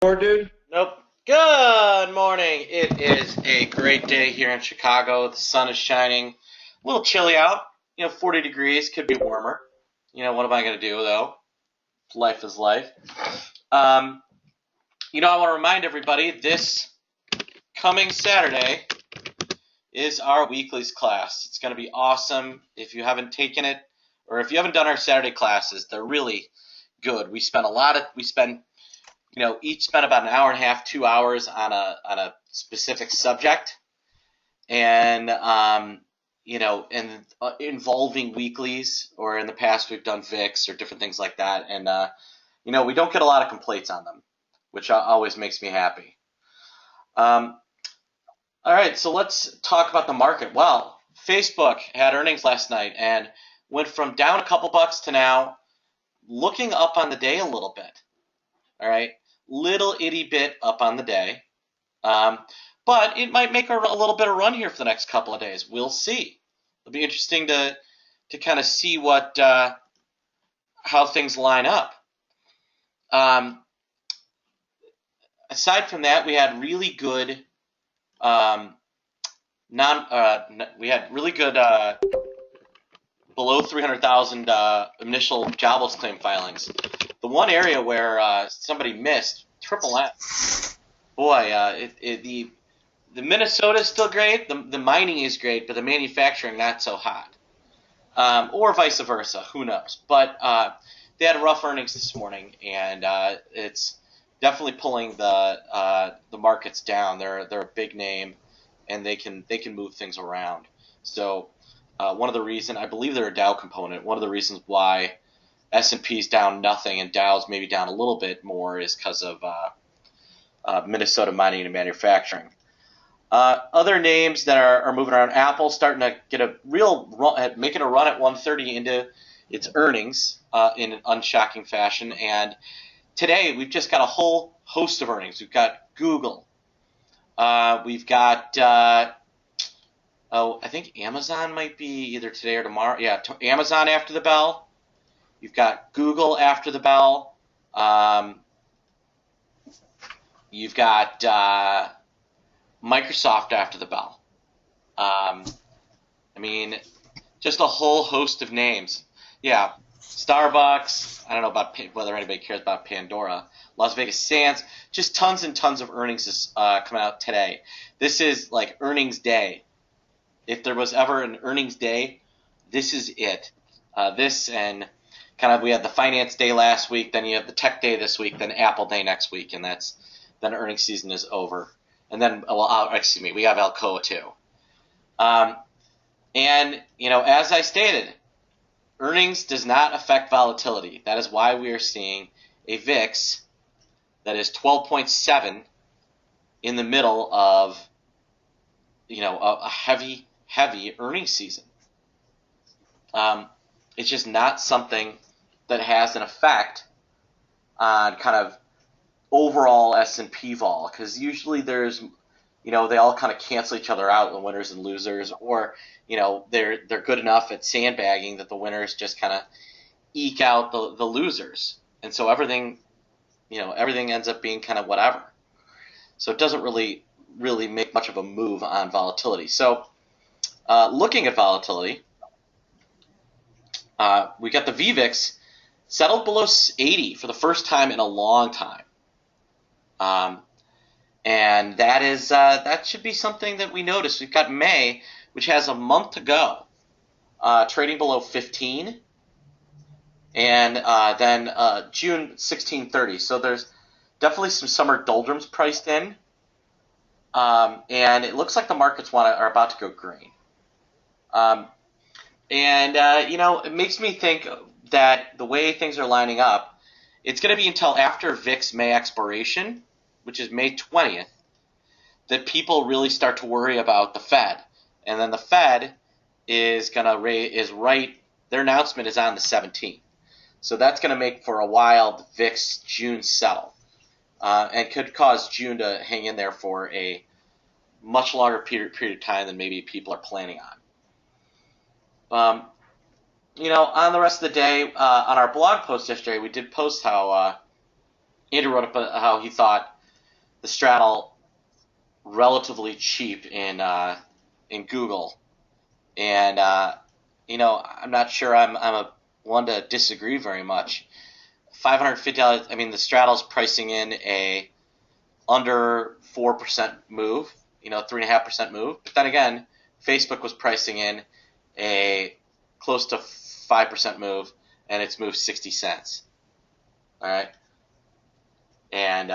More, dude? Nope. Good morning. It is a great day here in Chicago. The sun is shining. A little chilly out. 40 degrees. Could be warmer. What am I going to do, though? Life is life. I want to remind everybody this coming Saturday is our weeklies class. It's going to be awesome. If you haven't taken it, or if you haven't done our Saturday classes, they're really good. Each spent about an hour and a half, 2 hours on a specific subject, and involving weeklies, or in the past we've done VIX or different things like that, and we don't get a lot of complaints on them, which always makes me happy. All right, so let's talk about the market. Well, Facebook had earnings last night and went from down a couple bucks to now looking up on the day a little bit. All right, little itty bit up on the day, but it might make a little bit of run here for the next couple of days. We'll see. It'll be interesting to kind of see how things line up. Aside from that, we had really good below 300,000 initial jobless claim filings. The one area where somebody missed, Triple M. Boy, the Minnesota is still great. The mining is great, but the manufacturing not so hot. Or vice versa. Who knows? But they had rough earnings this morning, and it's definitely pulling the markets down. They're a big name, and they can move things around. So one of the reasons, I believe they're a Dow component, one of the reasons why S&P's down nothing and Dow's maybe down a little bit more is because of Minnesota mining and manufacturing. Other names that are moving around, Apple starting to get a real run, making a run at 130 into its earnings in an unshocking fashion. And today we've just got a whole host of earnings. We've got Google. We've got, I think Amazon might be either today or tomorrow. Yeah, Amazon after the bell. You've got Google after the bell. You've got Microsoft after the bell. Just a whole host of names. Yeah, Starbucks. I don't know about whether anybody cares about Pandora. Las Vegas Sands. Just tons and tons of earnings is coming out today. This is like earnings day. If there was ever an earnings day, this is it. This and kind of, we had the finance day last week, then you have the tech day this week, then Apple day next week, and then earnings season is over. And then, we have Alcoa too. As I stated, earnings does not affect volatility. That is why we are seeing a VIX that is 12.7 in the middle of a heavy earnings season. It's just not something that has an effect on kind of overall S&P vol, because usually there's, they all kind of cancel each other out, the winners and losers, or they're good enough at sandbagging that the winners just kind of eke out the losers, and so everything ends up being kind of whatever. So it doesn't really make much of a move on volatility. So looking at volatility, we got the VVIX settled below 80 for the first time in a long time. And that should be something that we notice. We've got May, which has a month to go, trading below 15, and then June 1630. So there's definitely some summer doldrums priced in, and it looks like the markets are about to go green. It makes me think that the way things are lining up, it's going to be until after VIX May expiration, which is May 20th, that people really start to worry about the Fed. And then the Fed is right, their announcement is on the 17th. So that's going to make for a while the VIX June settle, and could cause June to hang in there for a much longer period of time than maybe people are planning on. On the rest of the day, on our blog post yesterday, we did post how Andrew wrote up how he thought the straddle relatively cheap in Google, and I'm not sure I'm a one to disagree very much. $550. I mean, the straddle's pricing in a under 4% move, 3.5% move. But then again, Facebook was pricing in a close to 5% move, and it's moved 60 cents. All right, and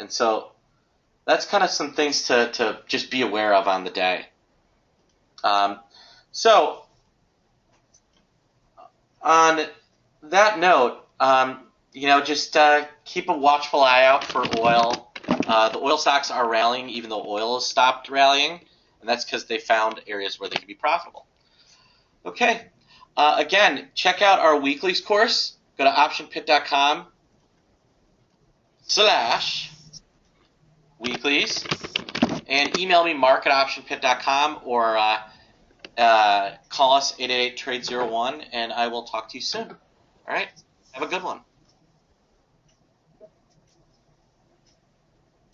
so that's kind of some things to just be aware of on the day. So on that note, just keep a watchful eye out for oil. The oil stocks are rallying even though oil has stopped rallying, and that's because they found areas where they can be profitable. Okay. Again, check out our weeklies course. Go to optionpit.com/weeklies and email me mark@optionpit.com or call us 888-TRADE-01 and I will talk to you soon. All right. Have a good one.